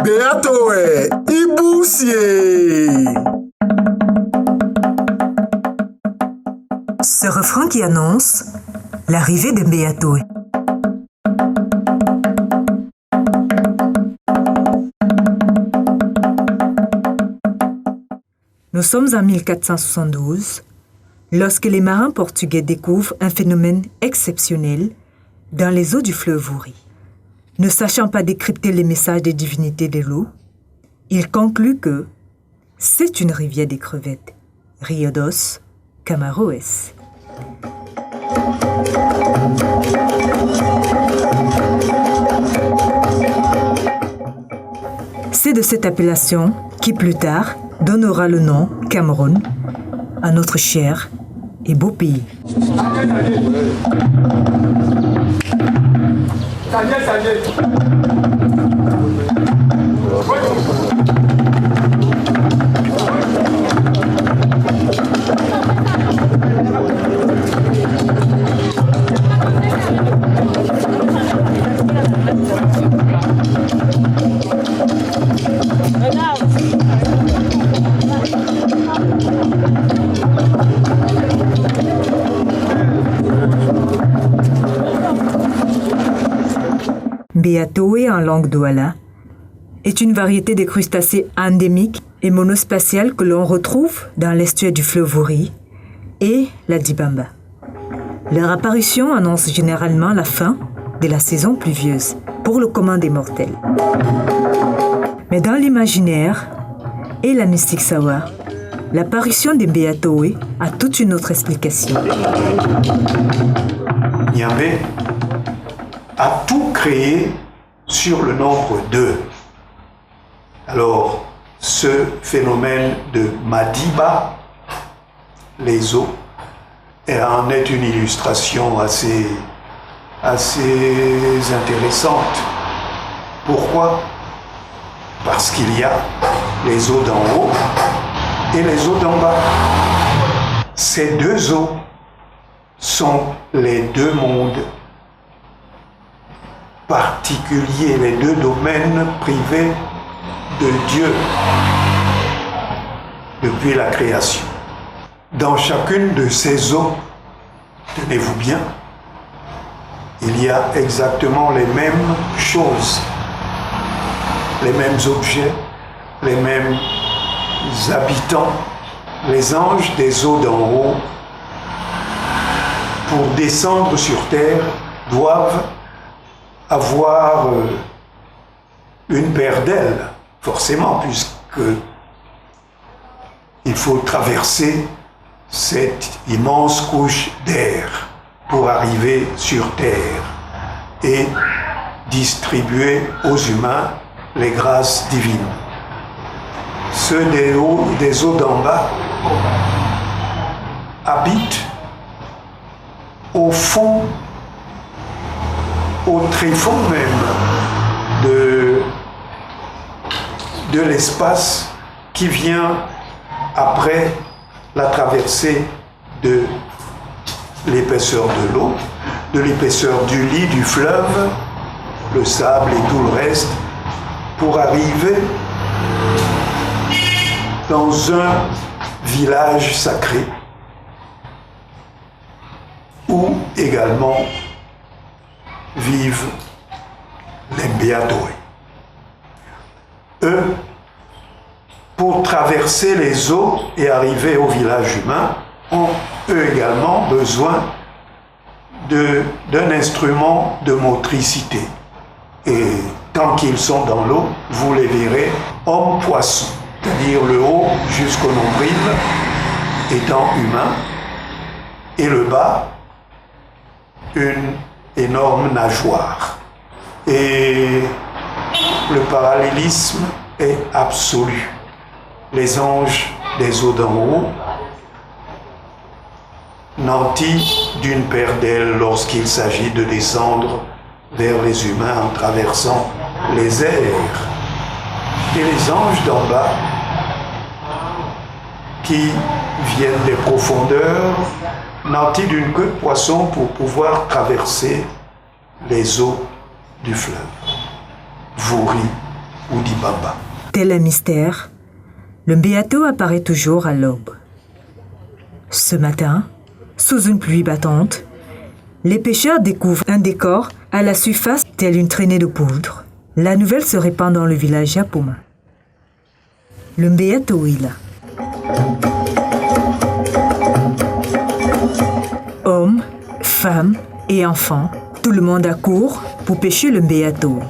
Béatoé, Iboussier. Ce refrain qui annonce l'arrivée de Béatoé. Nous sommes en 1472, lorsque les marins portugais découvrent un phénomène exceptionnel dans les eaux du fleuve Wouri. Ne sachant pas décrypter les messages des divinités de l'eau, ils concluent que c'est une rivière des crevettes, Rio dos Camaroes. C'est de cette appellation qui plus tard donnera le nom Cameroun à notre cher et beau pays. Béatoé en langue douala est une variété de crustacés endémiques et monospatiales que l'on retrouve dans l'estuaire du fleuve Wouri et la Dibamba. Leur apparition annonce généralement la fin de la saison pluvieuse pour le commun des mortels. Mais dans l'imaginaire et la mystique sawa, l'apparition des Béatoé a toute une autre explication. Nyambé a tout créé sur le nombre 2. Alors, ce phénomène de Madiba, les eaux, en est une illustration assez intéressante. Pourquoi? Parce qu'il y a les eaux d'en haut et les eaux d'en bas. Ces deux eaux sont les deux mondes particuliers, les deux domaines privés de Dieu depuis la création. Dans chacune de ces eaux, tenez-vous bien, il y a exactement les mêmes choses, les mêmes objets, les mêmes habitants. Les anges des eaux d'en haut, pour descendre sur terre, doivent avoir une paire d'ailes, forcément, puisque il faut traverser cette immense couche d'air pour arriver sur terre et distribuer aux humains les grâces divines. Ceux des eaux d'en bas habitent au fond, au tréfonds même de l'espace qui vient après la traversée de l'épaisseur de l'eau, de l'épaisseur du lit du fleuve, le sable et tout le reste, pour arriver dans un village sacré où également vivent les Béatoé. Eux, pour traverser les eaux et arriver au village humain, ont eux également besoin d'un instrument de motricité. Et tant qu'ils sont dans l'eau, vous les verrez hommes-poissons, c'est-à-dire le haut jusqu'au nombril étant humain et le bas une énorme nageoire. Et le parallélisme est absolu. Les anges des eaux d'en haut nantis d'une paire d'ailes lorsqu'il s'agit de descendre vers les humains en traversant les airs. Et les anges d'en bas qui viennent des profondeurs, nantis d'une queue de poisson pour pouvoir traverser les eaux du fleuve. Wouri ou d'Ibamba. Tel un mystère, le Mbeato apparaît toujours à l'aube. Ce matin, sous une pluie battante, les pêcheurs découvrent un décor à la surface tel une traînée de poudre. La nouvelle se répand dans le village Japoma. Le Mbeato est là. Hommes, femmes et enfants, tout le monde accourt pour pêcher le Mbeato.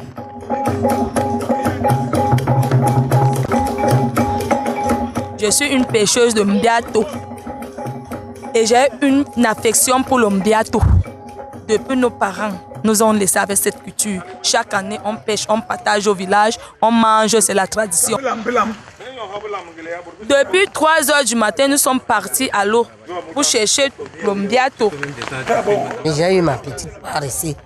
Je suis une pêcheuse de Mbeato et j'ai une affection pour le Mbeato. Depuis nos parents nous ont laissé avec cette culture. Chaque année, on pêche, on partage au village, on mange, c'est la tradition. Depuis 3 heures du matin, nous sommes partis à l'eau pour chercher le Mbeato. J'ai eu ma petite part ici.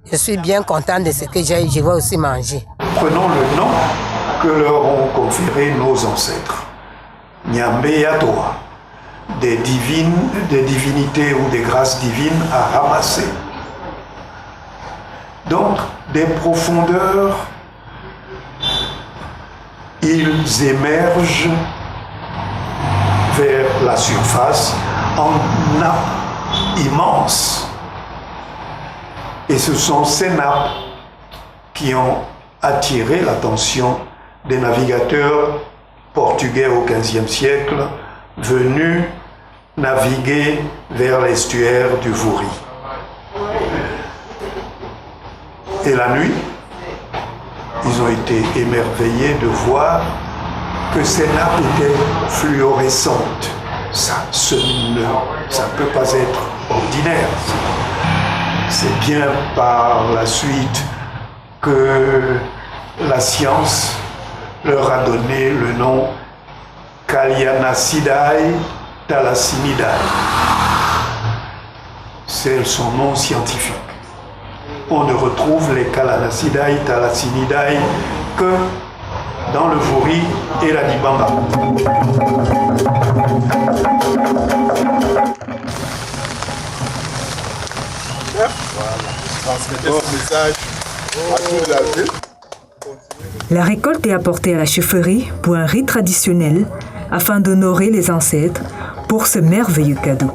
Je suis bien contente de ce que j'ai eu. Je vais aussi manger. Prenons le nom que leur ont conféré nos ancêtres. Nyambeatoa, des divinités ou des grâces divines à ramasser. Donc, des profondeurs, ils émergent vers la surface en nappes immenses. Et ce sont ces nappes qui ont attiré l'attention des navigateurs portugais au XVe siècle, venus naviguer vers l'estuaire du Vouri. Et la nuit, ils ont été émerveillés de voir que ces nappes étaient fluorescentes. Ça ne peut pas être ordinaire. C'est bien par la suite que la science leur a donné le nom Callianacidae thalassinidae. C'est son nom scientifique. On ne retrouve les Callianacidae thalassinidae que dans le Vouri et la Dibamba. La récolte est apportée à la chefferie pour un rite traditionnel afin d'honorer les ancêtres pour ce merveilleux cadeau.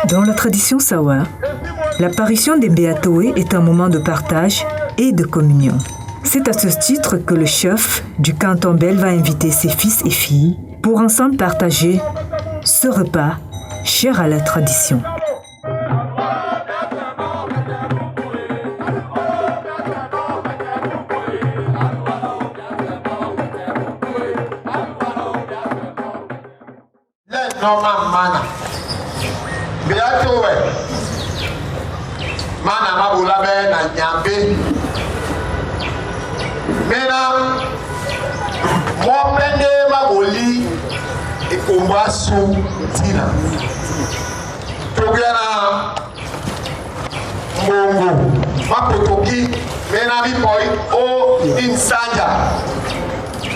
Dans la tradition Sawa, l'apparition des Mbeatoe est un moment de partage et de communion. C'est à ce titre que le chef du canton Bel va inviter ses fils et filles pour ensemble partager ce repas cher à la tradition. Mbeatoe mana mabula be na nyambe mena mo pende maboli ikomba su tina togena mongo makotoki mena bi boy o insanja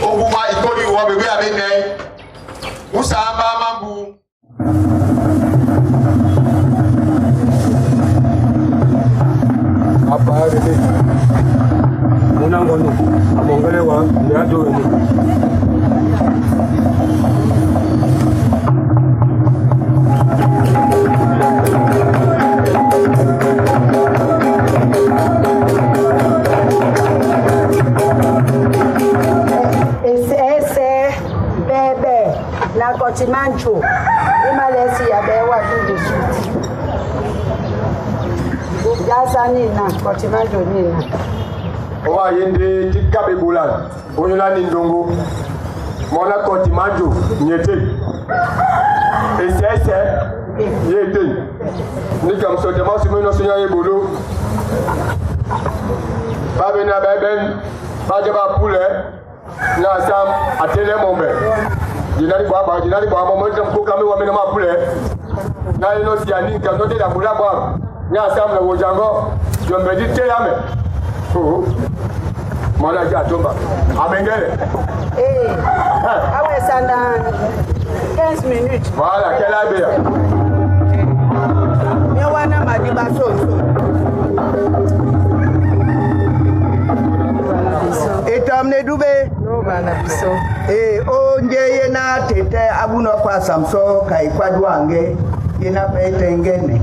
oguma ikoli wo bebe abene usamba mambu. Aparele munangono amongele wa Mbeato wene ese bebe la kotimancho imalesi ya bewa du suite Yasa nina, kotimanjo nina. Owa yende tikabe bulan. Onyola nindongo. Mona kotimanjo nyete. Ese yete. Nika msote masu mino sunya yebolo. Babe na beben. Baje ba pule. Na sam atele mombe. Jinali baba mmoja mkukame wa mena mapule. Na ino siani kanote la mula baba. Nya samle wojango. Jombe te yame. Mwana jatomba. Amengele. Awe sana 15 minutes. Voilà, quelle abia. Mewana madiba so. Etamne dube. No bana biso. Onje yena tete abuno kwa samso kai kwadwange yena pete ngene.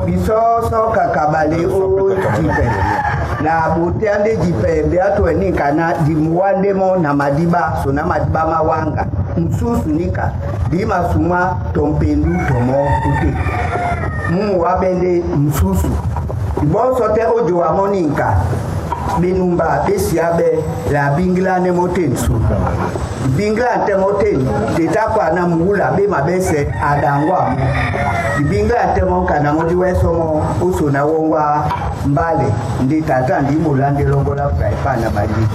Biso so kakabale o jipe. Na butiande jipe beato enika na dimuwande mo na madiba so na madiba mawanga. Msusu nika dima suma tompendu tomo ute. Wabende msusu. Ibon sote ojo wa moninka. Benumba besiabe la bingla ne motensu. Bingla te moten teta kwa na mugula be mabese adangwa. Bingla te monka na modi weso mo uso na wonwa mbale ndi tata ndi mulande longola fry pana bali.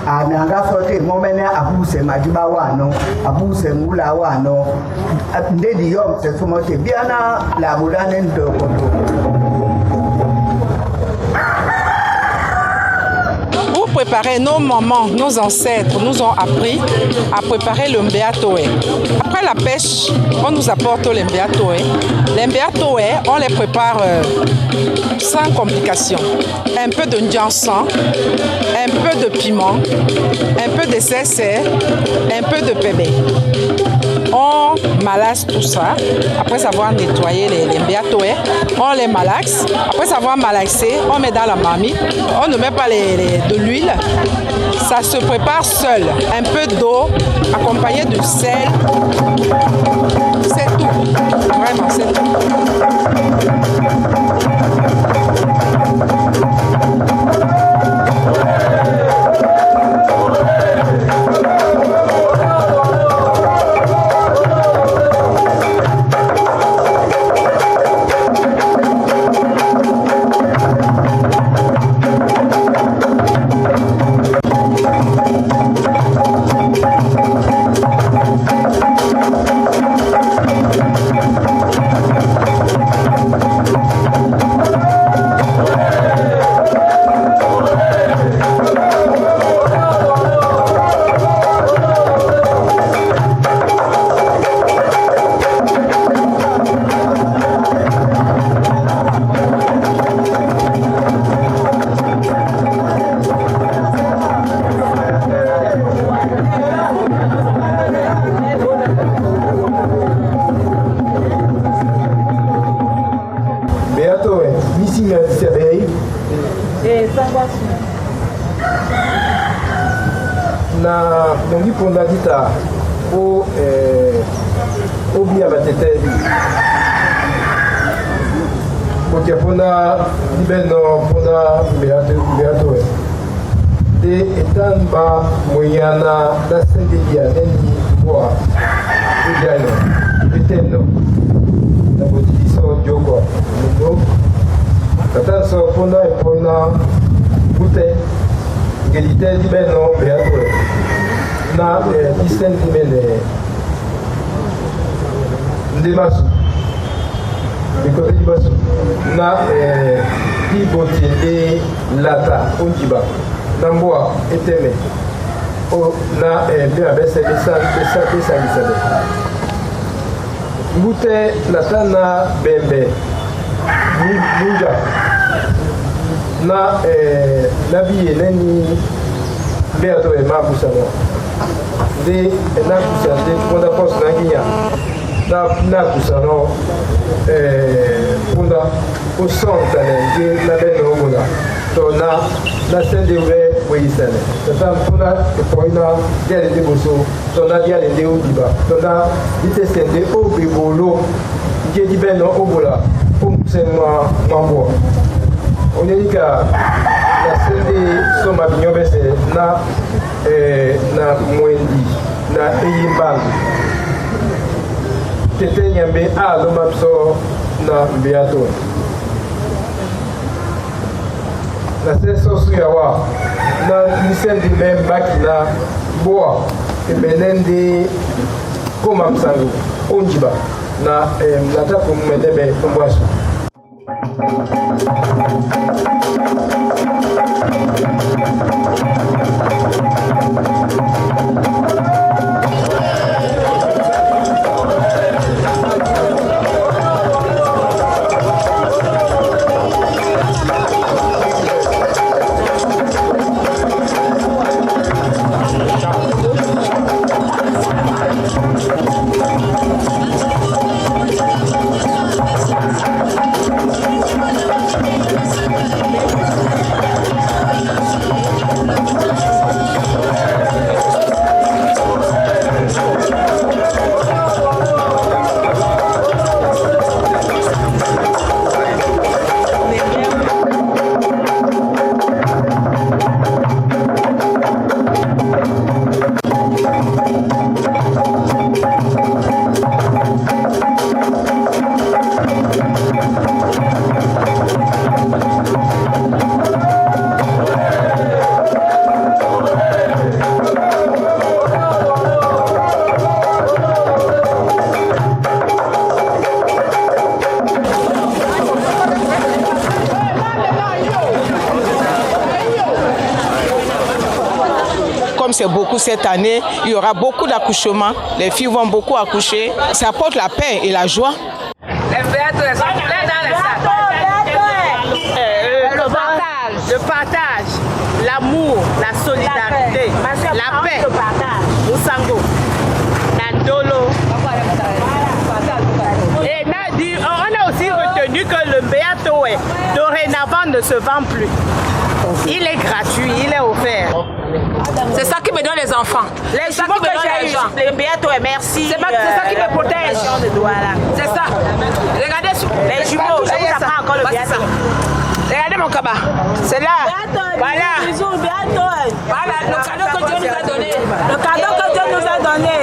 Ananga sote momene abuse madiba wano abuse mula wano ndedi yom se sumote biana la mulane ndoko. Pour préparer nos mamans, nos ancêtres nous ont appris à préparer le mbeatoe. Après la pêche, on nous apporte le mbeatoe. Les mbeatoe, on les prépare sans complication. Un peu de njansan, un peu de piment, un peu de sésé, un peu de pébé. On malaxe tout ça. Après avoir nettoyé les mbeatoe, on les malaxe. Après avoir malaxé, on met dans la marmite. On ne met pas de l'huile. Ça se prépare seul. Un peu d'eau accompagné de sel. C'est tout. Vraiment, c'est tout. Na mongi ponda dita o obi abatete porque ponda libeno ponda beato de etamba moyana da sendia neni boa ujano bitendo na botiso jogo no tata so ponda e ponda bute gelite libeno beato na isen dimene ndemasu because ndemasu na ibotinde lata onjiba na mboa eteme o na be abese besa ngute lata na bembe munja na nabiye neni beato e mabusano de na kusande ponda pos na ginya na kusano ponda o sonta ne na beno mona to na sende we isane ta ponda e poina de boso to na dia de udiba to na ite sende o bibolo je di beno obola pum sema mambo onika la sende soma binyobese na mwendi na eyimbangu tete nyambe alo mapso na beato na seso suyawa na nisendi membaki na boa ebenende koma msango onjiba na lata kumedebe mbwaso. Comme c'est beaucoup cette année, il y aura beaucoup d'accouchements. Les filles vont beaucoup accoucher. Ça apporte la paix et la joie. Le partage, l'amour, la solidarité, la paix. Musango, Nandolo. Et on a aussi retenu que le Mbeyatoe dorénavant ne se vend plus. Il est gratuit, il est offert. C'est ça qui me donne les enfants. Les jumeaux que j'ai eu, les Mbeyatoe, merci. C'est ça qui me protège. C'est ça. Regardez les jumeaux, je vous apprends encore le Mbeyatoe. Regardez mon cabas. C'est là. Voilà. Voilà le cadeau que Dieu nous a donné. Le cadeau que Dieu nous a donné.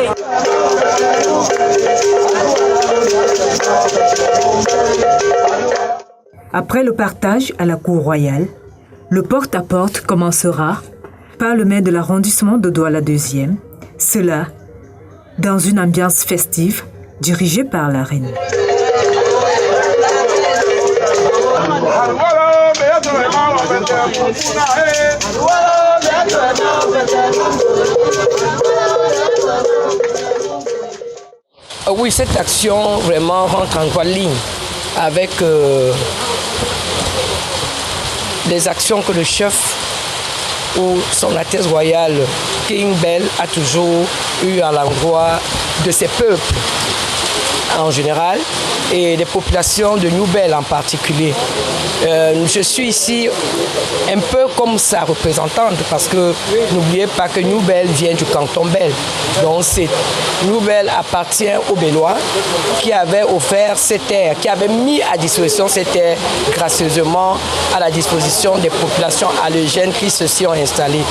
Après le partage à la cour royale, le porte-à-porte commencera par le maire de l'arrondissement de Douala 2e, cela dans une ambiance festive dirigée par la reine. Oui, cette action vraiment rentre en droite ligne avec les actions que le chef ou son Altesse royale King Bell a toujours eu à l'endroit de ses peuples en général et des populations de New Bell en particulier. Je suis ici un peu comme sa représentante parce que n'oubliez pas que New Bell vient du canton Bell. Donc New Bell appartient aux Bellois qui avaient offert ces terres, qui avaient mis à disposition ces terres gracieusement à la disposition des populations allégènes qui se sont installées.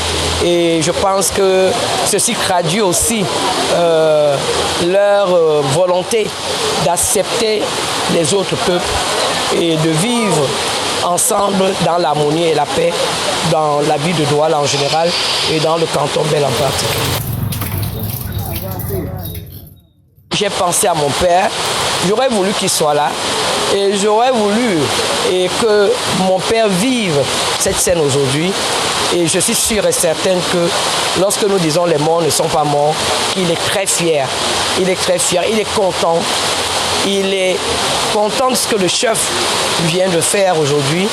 Et je pense que ceci traduit aussi leur volonté d'accepter les autres peuples et de vivre ensemble dans l'harmonie et la paix dans la vie de Douala en général et dans le canton Bell en particulier. J'ai pensé à mon père, j'aurais voulu qu'il soit là et j'aurais voulu que mon père vive cette scène aujourd'hui. Et je suis sûre et certaine que lorsque nous disons les morts ne sont pas morts, il est très fier, il est très fier, il est content. Il est content de ce que le chef vient de faire aujourd'hui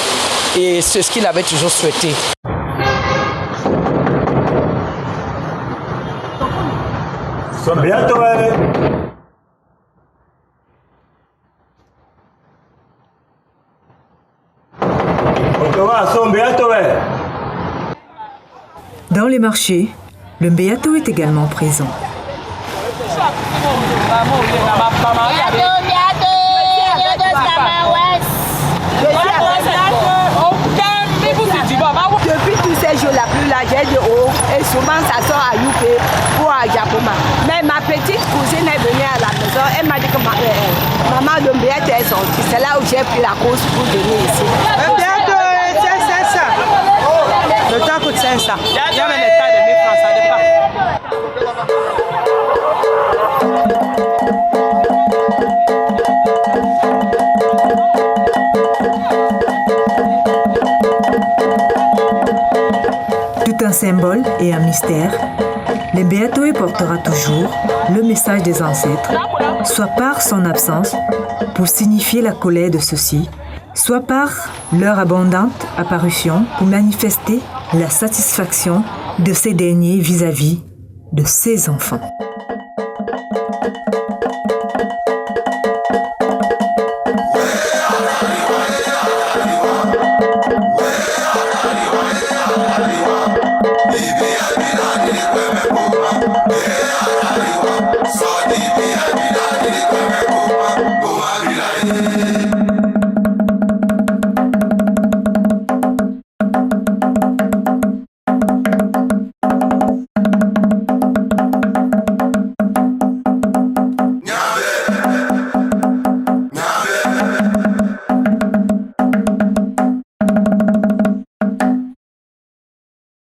et c'est ce qu'il avait toujours souhaité. Dans les marchés, le Mbeyatoe est également présent. Depuis tous ces jours-là, plus là, j'ai dit oh, et souvent ça sort à Youké ou à Japoma. Mais ma petite cousine est venue à la maison, elle m'a dit que maman de Mbeyatoe est sortie. C'est là où j'ai pris la course pour venir ici. C'est ça. Le temps coûte 500. Il y a même les tas de 1000 francs, ça dépend. symbole et un mystère, le Mbeatoe portera toujours le message des ancêtres, soit par son absence pour signifier la colère de ceux-ci, soit par leur abondante apparition pour manifester la satisfaction de ces derniers vis-à-vis de ses enfants.